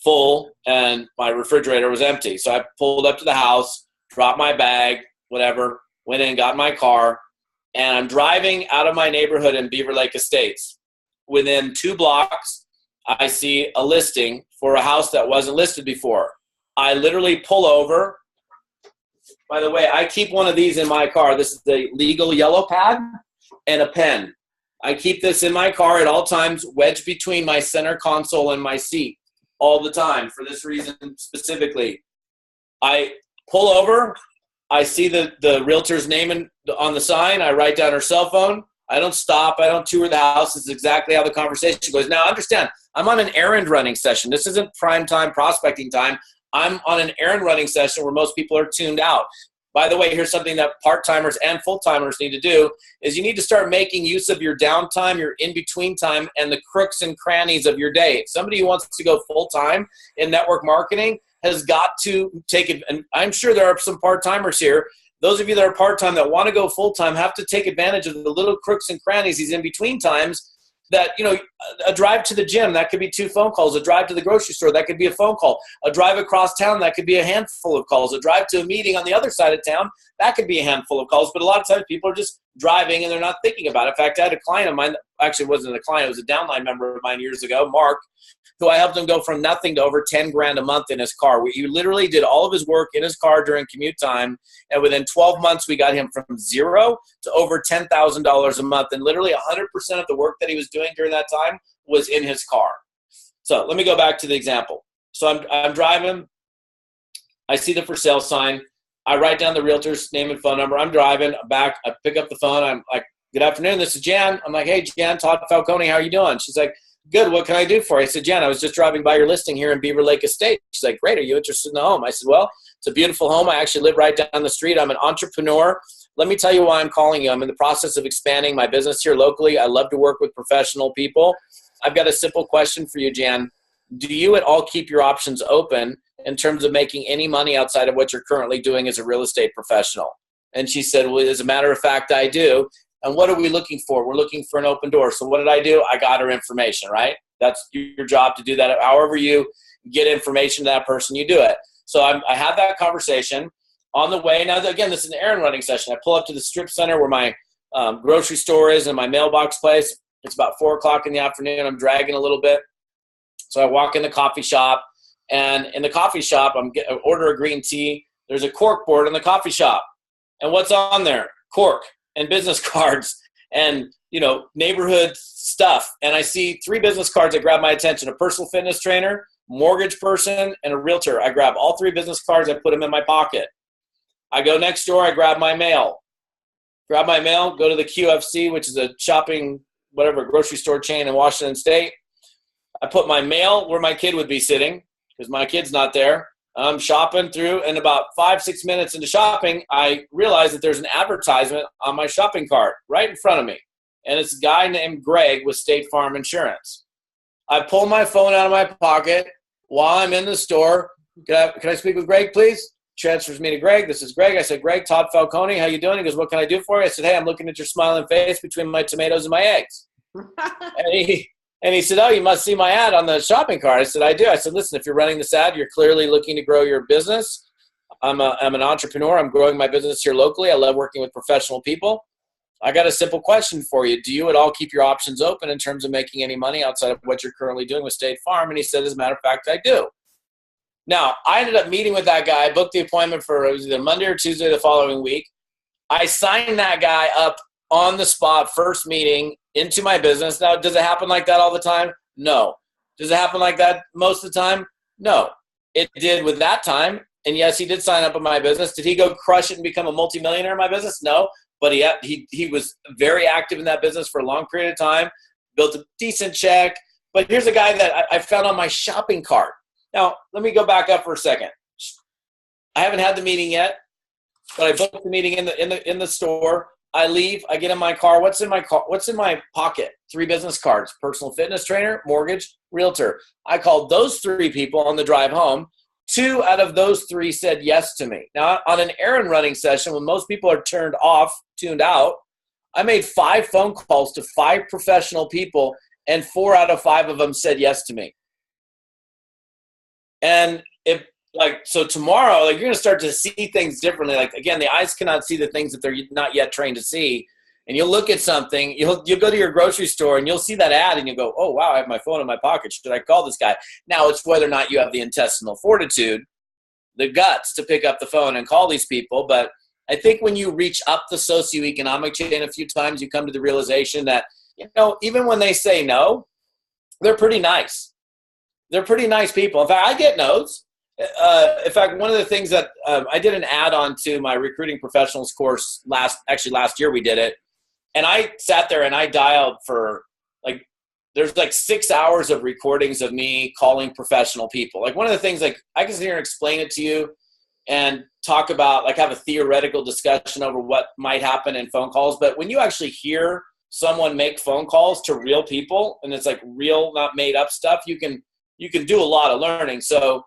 full and my refrigerator was empty. So I pulled up to the house, dropped my bag, whatever, went in, got in my car, and I'm driving out of my neighborhood in Beaver Lake Estates. Within 2 blocks, I see a listing for a house that wasn't listed before. I literally pull over. By the way, I keep one of these in my car. This is the legal yellow pad and a pen. I keep this in my car at all times, wedged between my center console and my seat all the time for this reason specifically. I pull over. I see the realtor's name on the sign. I write down her cell phone. I don't stop. I don't tour the house. This is exactly how the conversation goes. Now, understand, I'm on an errand running session. This isn't prime time prospecting time. I'm on an errand running session where most people are tuned out. By the way, here's something that part-timers and full-timers need to do is you need to start making use of your downtime, your in-between time, and the crooks and crannies of your day. Somebody who wants to go full-time in network marketing has got to take it. And I'm sure there are some part-timers here. Those of you that are part-time that want to go full-time have to take advantage of the little crooks and crannies, these in-between times that, a drive to the gym, that could be 2 phone calls. A drive to the grocery store, that could be a phone call. A drive across town, that could be a handful of calls. A drive to a meeting on the other side of town, that could be a handful of calls. But a lot of times people are just driving and they're not thinking about it. In fact, I had a client of mine, actually wasn't a client, it was a downline member of mine years ago, Mark, who I helped him go from nothing to over 10 grand a month in his car. He literally did all of his work in his car during commute time. And within 12 months, we got him from zero to over $10,000 a month. And literally 100% of the work that he was doing during that time was in his car. So let me go back to the example. So I'm driving. I see the for sale sign. I write down the realtor's name and phone number. I'm driving back. I pick up the phone. I'm like, good afternoon. This is Jan. I'm like, hey, Jan, Todd Falcone. How are you doing? She's like, good. What can I do for you? I said, Jan, I was just driving by your listing here in Beaver Lake Estate. She's like, great. Are you interested in the home? I said, well, it's a beautiful home. I actually live right down the street. I'm an entrepreneur. Let me tell you why I'm calling you. I'm in the process of expanding my business here locally. I love to work with professional people. I've got a simple question for you, Jan. Do you at all keep your options open in terms of making any money outside of what you're currently doing as a real estate professional? And she said, well, as a matter of fact, I do. And what are we looking for? We're looking for an open door. So what did I do? I got her information, right? That's your job to do that. However you get information to that person, you do it. So I had that conversation on the way. Now, again, this is an errand running session. I pull up to the strip center where my grocery store is and my mailbox place. It's about 4 o'clock in the afternoon. I'm dragging a little bit. So I walk in the coffee shop. And in the coffee shop, I order a green tea. There's a cork board in the coffee shop. And what's on there? Cork and business cards and, neighborhood stuff. And I see 3 business cards that grab my attention: a personal fitness trainer, mortgage person, and a realtor. I grab all 3 business cards. I put them in my pocket. I go next door. I grab my mail. Go to the QFC, which is a shopping, grocery store chain in Washington State. I put my mail where my kid would be sitting because my kid's not there. I'm shopping through, and about 5-6 minutes into shopping, I realize that there's an advertisement on my shopping cart right in front of me. And it's a guy named Greg with State Farm Insurance. I pull my phone out of my pocket while I'm in the store. Can I speak with Greg, please? Transfers me to Greg. This is Greg. I said, Greg, Todd Falcone, how you doing? He goes, what can I do for you? I said, hey, I'm looking at your smiling face between my tomatoes and my eggs. And he said, oh, you must see my ad on the shopping cart. I said, I do. I said, listen, if you're running this ad, you're clearly looking to grow your business. I'm an entrepreneur. I'm growing my business here locally. I love working with professional people. I got a simple question for you. Do you at all keep your options open in terms of making any money outside of what you're currently doing with State Farm? And he said, as a matter of fact, I do. Now, I ended up meeting with that guy. I booked the appointment for, it was either Monday or Tuesday the following week. I signed that guy up on the spot, first meeting, into my business. Now, does it happen like that all the time? No. Does it happen like that most of the time? No. It did with that time. And yes, he did sign up in my business. Did he go crush it and become a multimillionaire in my business? No. but he was very active in that business for a long period of time, built a decent check. But here's a guy that I found on my shopping cart. Now, let me go back up for a second. I haven't had the meeting yet, but I booked the meeting in the store. I leave. I get in my car. What's in my car? What's in my pocket? 3 business cards: personal fitness trainer, mortgage, realtor. I called those 3 people on the drive home. 2 out of those 3 said yes to me. Now, on an errand running session, when most people are tuned out, I made 5 phone calls to 5 professional people, and 4 out of 5 of them said yes to me. And so tomorrow, you're going to start to see things differently. Again, the eyes cannot see the things that they're not yet trained to see. And you'll look at something, you'll go to your grocery store and you'll see that ad and you'll go, oh, wow, I have my phone in my pocket. Should I call this guy? Now it's whether or not you have the intestinal fortitude, the guts to pick up the phone and call these people. But I think when you reach up the socioeconomic chain a few times, you come to the realization that, even when they say no, they're pretty nice. They're pretty nice people. In fact, I get no's. In fact, one of the things that I did an add-on to my recruiting professionals course last year we did it. And I sat there and I dialed for there's 6 hours of recordings of me calling professional people. One of the things, I can sit here and explain it to you and talk about, have a theoretical discussion over what might happen in phone calls. But when you actually hear someone make phone calls to real people, and it's real, not made up stuff, you can do a lot of learning. So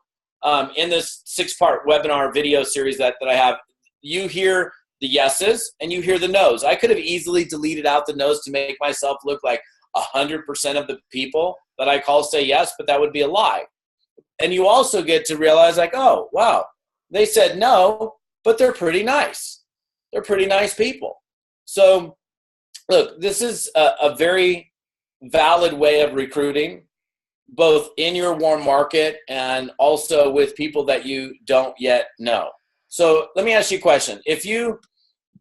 in this 6-part webinar video series that I have, you hear the yeses and you hear the no's. I could have easily deleted out the no's to make myself look like 100% of the people that I call say yes, but that would be a lie. And you also get to realize oh, wow, they said no, but they're pretty nice. They're pretty nice people. So look, this is a very valid way of recruiting, both in your warm market and also with people that you don't yet know. So let me ask you a question. If you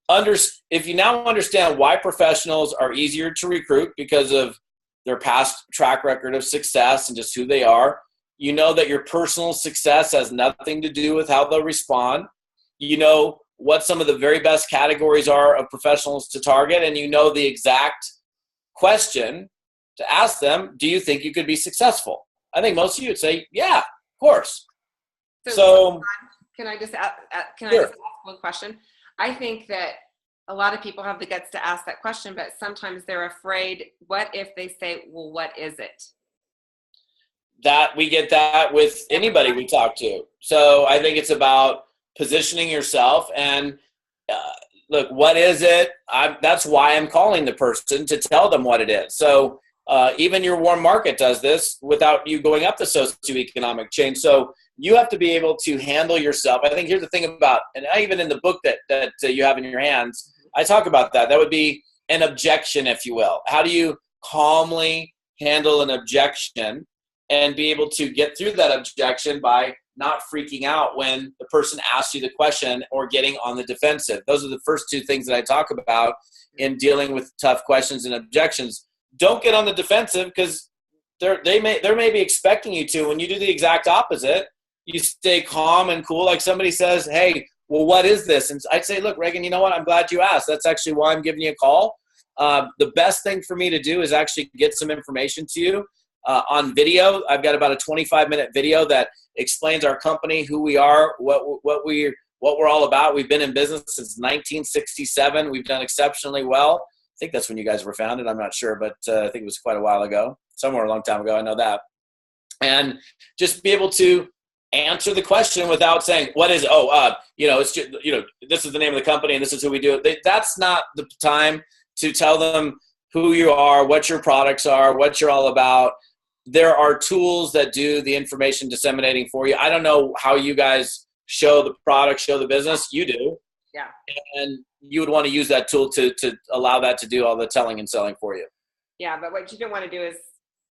now understand why professionals are easier to recruit because of their past track record of success and just who they are, you know that your personal success has nothing to do with how they'll respond. You know what some of the very best categories are of professionals to target, and you know the exact question to ask them, do you think you could be successful? I think most of you would say, yeah, of course. So can I just Sure. ask one question? I think that a lot of people have the guts to ask that question, but sometimes they're afraid. What if they say, well, what is it? That we get that with anybody we talk to. So I think it's about positioning yourself and look, what is it? That's why I'm calling the person, to tell them what it is. So even your warm market does this without you going up the socioeconomic chain. So you have to be able to handle yourself. I think here's the thing about, and even in the book that you have in your hands, I talk about that. That would be an objection, if you will. How do you calmly handle an objection and be able to get through that objection by not freaking out when the person asks you the question or getting on the defensive? Those are the first 2 things that I talk about in dealing with tough questions and objections. Don't get on the defensive, because they may be expecting you to. When you do the exact opposite, you stay calm and cool. Like somebody says, hey, well, what is this? And I'd say, look, Reagan, you know what? I'm glad you asked. That's actually why I'm giving you a call. The best thing for me to do is actually get some information to you on video. I've got about a 25-minute video that explains our company, who we are, what we're all about. We've been in business since 1967. We've done exceptionally well. I think that's when you guys were founded. I'm not sure, but I think it was quite a while ago, somewhere a long time ago. I know that. And just be able to answer the question without saying, what is it? It's just, this is the name of the company and this is who we do. That's not the time to tell them who you are, what your products are, what you're all about. There are tools that do the information disseminating for you. I don't know how you guys show the product, show the business. You do. Yeah. And you would want to use that tool to allow that to do all the telling and selling for you. Yeah, but what you don't want to do is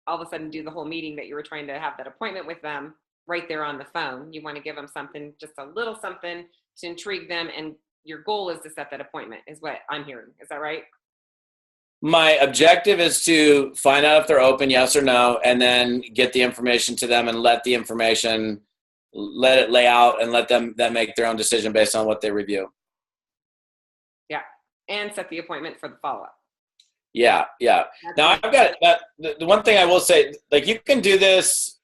all of a sudden do the whole meeting that you were trying to have that appointment with them right there on the phone. You want to give them something, just a little something to intrigue them, and your goal is to set that appointment, is what I'm hearing. Is that right? My objective is to find out if they're open, yes or no, and then get the information to them and let it lay out and let them then make their own decision based on what they review. Yeah. and set the appointment for the follow-up. Yeah. Now I've got that. The one thing I will say, like, you can do this.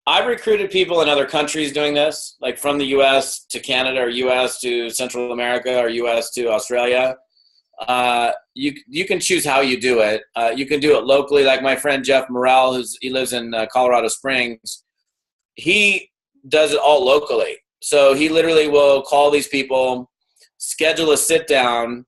I've recruited people in other countries doing this, like from the U.S. to Canada, or U.S. to Central America, or U.S. to Australia. You can choose how you do it. You can do it locally, like my friend Jeff Morrell, he lives in Colorado Springs. He does it all locally. So he literally will call these people, schedule a sit down,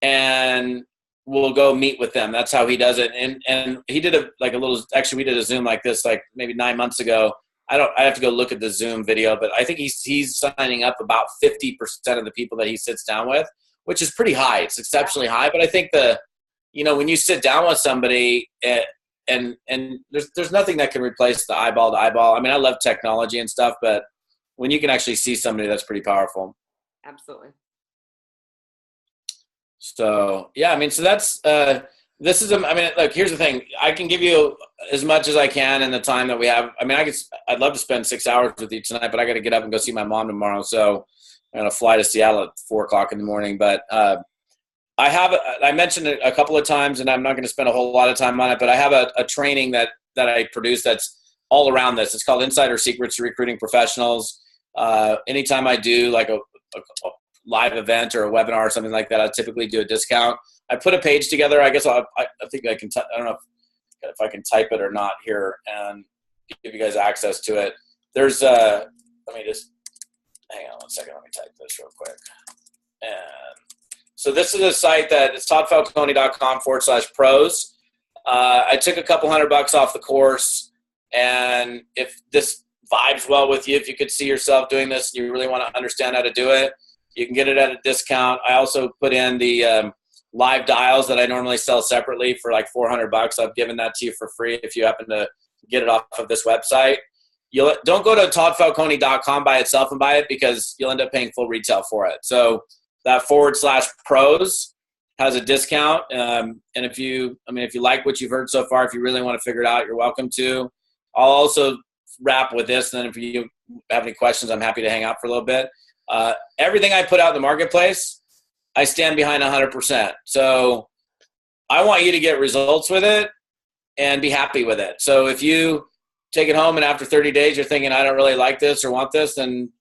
and we'll go meet with them. That's how he does it. And he did we did a Zoom like this, like maybe 9 months ago. I have to go look at the Zoom video, but I think he's signing up about 50% of the people that he sits down with, which is pretty high. It's exceptionally high. But I think when you sit down with somebody and there's nothing that can replace the eyeball to eyeball. I mean, I love technology and stuff, but when you can actually see somebody, that's pretty powerful. Absolutely. So, yeah, I mean, so that's, look, here's the thing. I can give you as much as I can in the time that we have. I mean, I'd love to spend 6 hours with you tonight, but I got to get up and go see my mom tomorrow. So I'm going to fly to Seattle at 4:00 in the morning. But I mentioned it a couple of times, and I'm not going to spend a whole lot of time on it, but I have a training that I produce that's all around this. It's called Insider Secrets to Recruiting Professionals. Anytime I do like a live event or a webinar or something like that, I typically do a discount. I put a page together. I guess I think I can. I don't know if I can type it or not here and give you guys access to it. There's let me just hang on one second. Let me type this real quick. And so this is a site that it's toddfalcone.com/pros. I took a couple $100 off the course, and if this vibes well with you, if you could see yourself doing this and you really want to understand how to do it, you can get it at a discount. I also put in the live dials that I normally sell separately for like $400. I've given that to you for free if you happen to get it off of this website. Don't go to toddfalcone.com by itself and buy it, because you'll end up paying full retail for it. So that /pros has a discount. And if you like what you've heard so far, if you really want to figure it out, you're welcome to. I'll also wrap with this. And if you have any questions, I'm happy to hang out for a little bit. Everything I put out in the marketplace, I stand behind 100%. So I want you to get results with it and be happy with it. So if you take it home and after 30 days you're thinking, I don't really like this or want this, then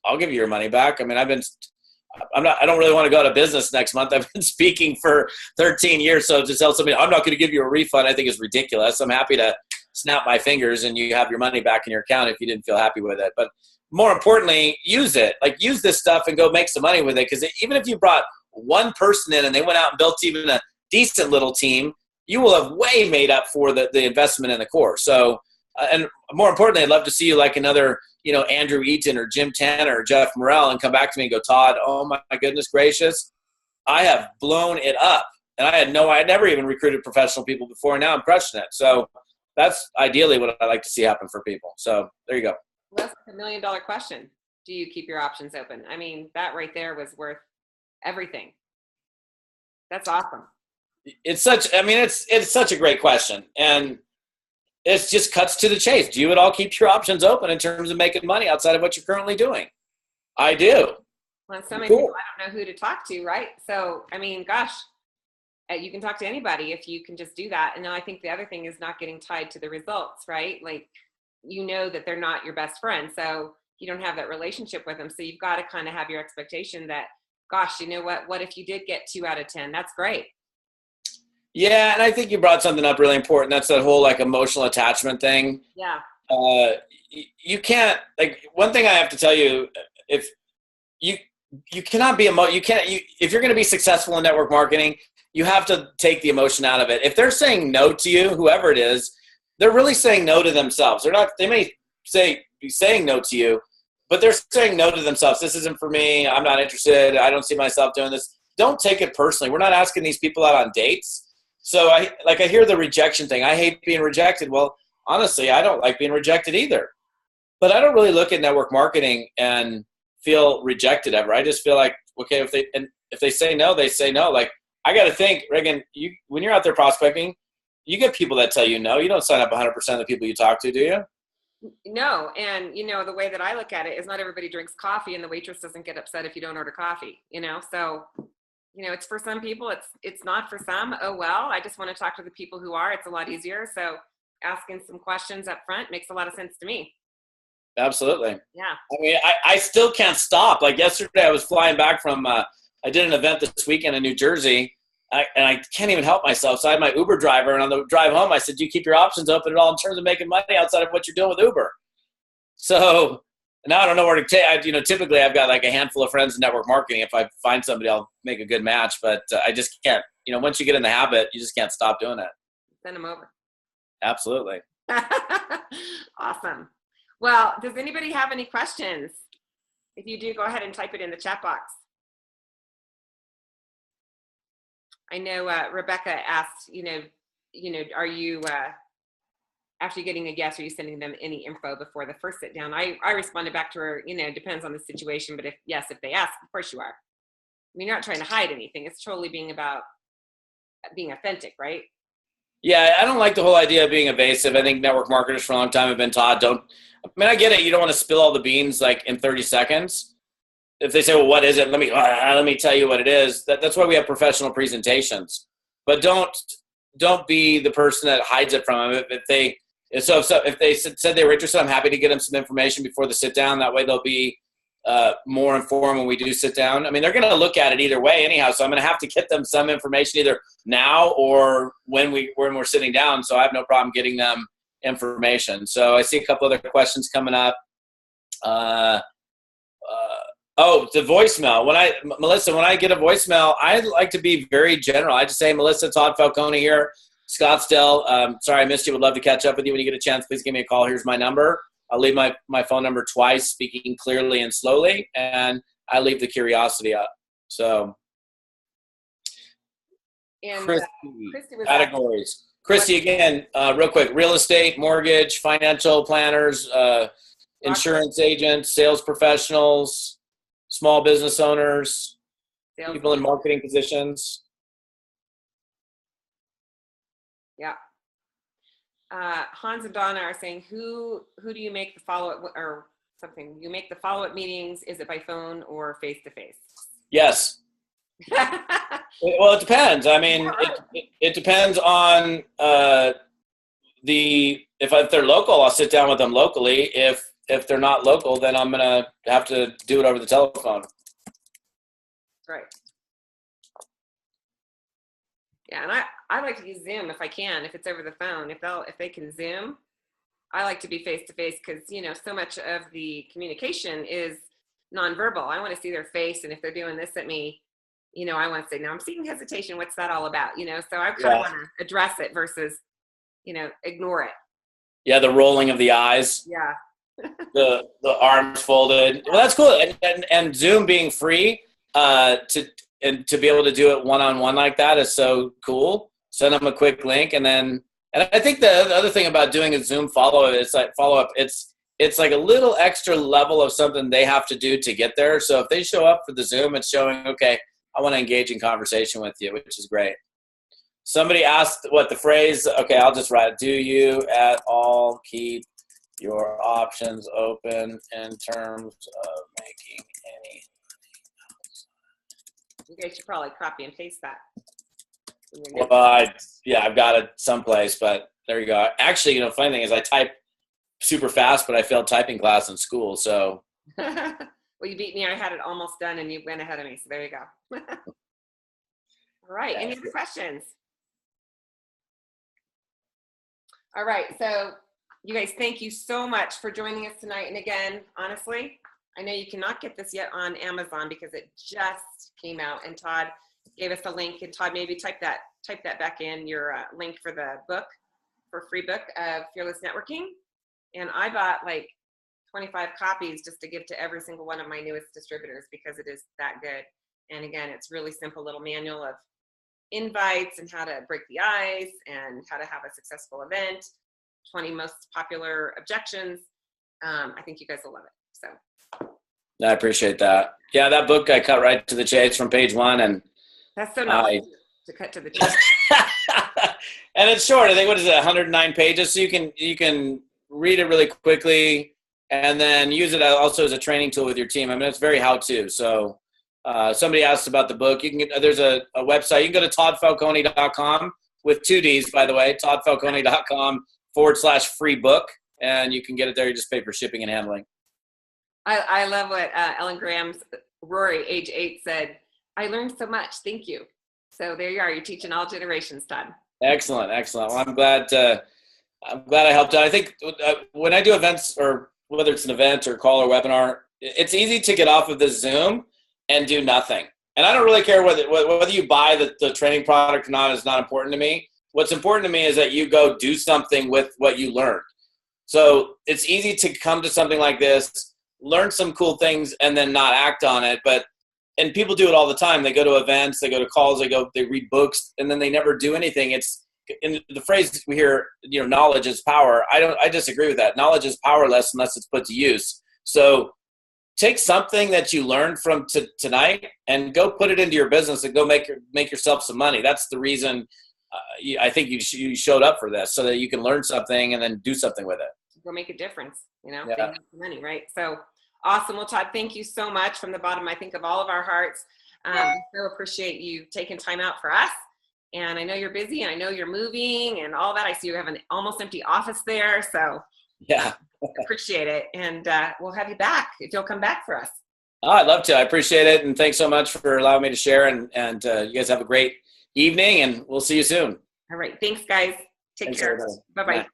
I'll give you your money back. I mean, I don't really want to go out of business next month. I've been speaking for 13 years. So to tell somebody, I'm not going to give you a refund, I think is ridiculous. I'm happy to snap my fingers and you have your money back in your account if you didn't feel happy with it. But more importantly, use it. Like, use this stuff and go make some money with it. Because even if you brought one person in and they went out and built even a decent little team, you will have way made up for the investment in the course. So, and more importantly, I'd love to see you like another, Andrew Eaton or Jim Tanner or Jeff Morrell, and come back to me and go, Todd, oh my goodness gracious, I have blown it up. And I had never even recruited professional people before, and now I'm crushing it. So that's ideally what I like to see happen for people. So there you go. Well, that's $1 million question. Do you keep your options open? I mean, that right there was worth everything. That's awesome. It's such a great question. And it just cuts to the chase. Do you at all keep your options open in terms of making money outside of what you're currently doing? I do. Well, so many people, I don't know who to talk to, right? So, I mean, gosh, you can talk to anybody if you can just do that. And then I think the other thing is not getting tied to the results, right? Like, that they're not your best friend. So you don't have that relationship with them. So you've got to kind of have your expectation that, gosh, you know what if you did get 2 out of 10? That's great. Yeah. And I think you brought something up really important. That's that whole like emotional attachment thing. Yeah. You can't, like, one thing I have to tell you, if you cannot be if you're going to be successful in network marketing, you have to take the emotion out of it. If they're saying no to you, whoever it is, they're really saying no to themselves. They may be saying no to you, but they're saying no to themselves. This isn't for me. I'm not interested. I don't see myself doing this. Don't take it personally. We're not asking these people out on dates. So I hear the rejection thing. I hate being rejected. Well, honestly, I don't like being rejected either. But I don't really look at network marketing and feel rejected ever. I just feel like, okay, if they say no, they say no. Like, I got to think, Reagan, when you're out there prospecting, you get people that tell you no. You don't sign up 100% of the people you talk to, do you? No. And, the way that I look at it is not everybody drinks coffee, and the waitress doesn't get upset if you don't order coffee, so you know, it's for some people, it's not for some. Oh, well, I just want to talk to the people who are. It's a lot easier. So asking some questions up front makes a lot of sense to me. Absolutely. Yeah. I mean, I still can't stop. Like yesterday I was flying back from, I did an event this weekend in New Jersey, and I can't even help myself. So I had my Uber driver, and on the drive home, I said, do you keep your options open at all in terms of making money outside of what you're doing with Uber? So now I don't know where to take. Typically I've got like a handful of friends in network marketing. If I find somebody, I'll make a good match. But I just can't. Once you get in the habit, you just can't stop doing it. Send them over. Absolutely. Awesome. Well, does anybody have any questions? If you do, go ahead and type it in the chat box. I know Rebecca asked, are you, after getting a yes, are you sending them any info before the first sit down? I responded back to her, depends on the situation, but if they ask, of course you are. I mean, you're not trying to hide anything. It's totally being authentic, right? Yeah, I don't like the whole idea of being evasive. I think network marketers for a long time have been taught, I get it. You don't want to spill all the beans like in 30 seconds. If they say, well, what is it? Let me tell you what it is. That's why we have professional presentations. But don't be the person that hides it from them. If they said they were interested, I'm happy to get them some information before the sit down. That way they'll be more informed when we do sit down. I mean, they're going to look at it either way anyhow. So I'm going to have to get them some information either now or when we're sitting down. So I have no problem getting them information. So I see a couple other questions coming up. The voicemail. Melissa, when I get a voicemail, I like to be very general. I just say, Melissa, Todd Falcone here, Scottsdale. Sorry I missed you. Would love to catch up with you when you get a chance. Please give me a call. Here's my number. I'll leave my phone number twice, speaking clearly and slowly, and I leave the curiosity up. So, and Christy was categories. Christy, again, real quick, real estate, mortgage, financial planners, insurance agents, sales professionals, small business owners, people in marketing positions. Yeah. Hans and Donna are saying, who do you make the follow-up or something? You make the follow-up meetings. Is it by phone or face-to-face? Yes. Well, it depends. I mean, it depends on if they're local, I'll sit down with them locally. If they're not local, then I'm gonna have to do it over the telephone. Right. Yeah, and I like to use Zoom if I can, if it's over the phone. If they can Zoom, I like to be face to face because so much of the communication is nonverbal. I want to see their face, and if they're doing this at me, I want to say, "Now I'm seeing hesitation. What's that all about?" So I kind of want to address it versus, ignore it. Yeah, the rolling of the eyes. Yeah. the arms folded. Well, that's cool. And Zoom being free to be able to do it one-on-one like that is so cool. Send them a quick link, and I think the other thing about doing a Zoom follow-up, it's like a little extra level of something they have to do to get there. So if they show up for the Zoom, it's showing, okay, I want to engage in conversation with you, which is great. Somebody asked what the phrase, okay, I'll just write it. Do you at all keep your options open in terms of making any? You guys should probably copy and paste that. Well, I've got it someplace, but there you go. Actually, funny thing is I type super fast, but I failed typing class in school, so. Well, you beat me. I had it almost done, and you went ahead of me, so there you go. All right, any other questions? All right, so you guys, thank you so much for joining us tonight. And again, honestly, I know you cannot get this yet on Amazon because it just came out, and Todd gave us a link. And Todd, maybe type that back in, your link for the book, for free book of Fearless Networking. And I bought like 25 copies just to give to every single one of my newest distributors because it is that good. And again, it's really simple little manual of invites and how to break the ice and how to have a successful event, 20 most popular objections. I think you guys will love it. So I appreciate that. Yeah, that book I cut right to the chase from page 1, and that's so nice to cut to the chase. And it's short. I think, what is it, 109 pages? So you can read it really quickly and then use it also as a training tool with your team. I mean, it's very how-to. So Somebody asked about the book. You can get, there's a website. You can go to toddfalcone.com with 2 Ds, by the way, toddfalcone.com/free book. And you can get it there. You just pay for shipping and handling. I love what Ellen Graham's Rory, age 8, said. I learned so much. Thank you. So there you are. You're teaching all generations, Todd. Excellent. Well, I'm glad I helped out. I think when I do events, or whether it's an event or call or webinar, it's easy to get off of the Zoom and do nothing. And I don't really care whether you buy the training product or not is not important to me. What's important to me is that you go do something with what you learned. So it's easy to come to something like this, learn some cool things, and then not act on it. And people do it all the time. They go to events, they go to calls, they read books, and then they never do anything. It's in the phrase we hear, knowledge is power. I disagree with that. Knowledge is powerless unless it's put to use. So take something that you learned from tonight and go put it into your business and go make yourself some money. That's the reason I think you showed up for this, so that you can learn something and then do something with it. Go make a difference, Yeah. Make money, right? So awesome. Well, Todd, thank you so much from the bottom, I think, of all of our hearts. So appreciate you taking time out for us. And I know you're busy, and I know you're moving and all that. I see you have an almost empty office there. So yeah, appreciate it. And we'll have you back if you'll come back for us. Oh, I'd love to. I appreciate it. And thanks so much for allowing me to share. And you guys have a great evening, and we'll see you soon. All right. Thanks, guys. Take care. Bye-bye. Bye.